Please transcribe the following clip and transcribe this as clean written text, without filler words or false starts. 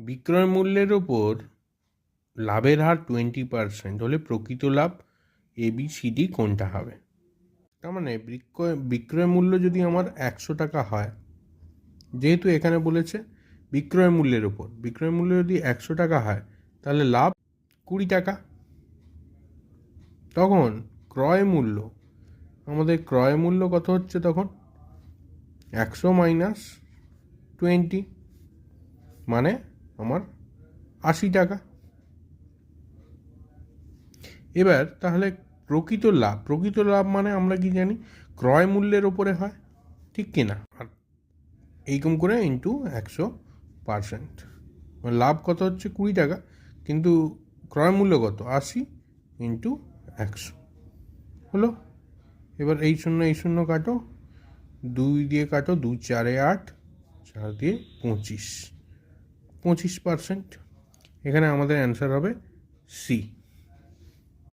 বিক্রয় মূল্যের ওপর লাভের হার 20% হলে প্রকৃত লাভ ABCD কোনটা হবে? তার মানে বিক্রয় মূল্য যদি আমার 100 টাকা হয়, যেহেতু এখানে বলেছে বিক্রয় মূল্যের ওপর, বিক্রয় মূল্য যদি 100 টাকা হয় তাহলে লাভ 20 টাকা। তখন ক্রয় মূল্য, আমাদের ক্রয় মূল্য কত হচ্ছে তখন? 100 মাইনাস 20 মানে আমার 80 টাকা। এবার তাহলে প্রকৃত লাভ মানে আমরা কি জানি? ক্রয় মূল্যের ওপরে হয়, ঠিক কিনা? আর এইরকম করে ইন্টু 100%। লাভ কত হচ্ছে? 20 টাকা, কিন্তু ক্রয় মূল্য কত? 80 ইন্টু 100 হলো। এবার এই শূন্য কাটো, 2 দিয়ে কাটো, 2 4 8, 4 দিয়ে 25%। এখানে আমাদের অ্যান্সার হবে সি।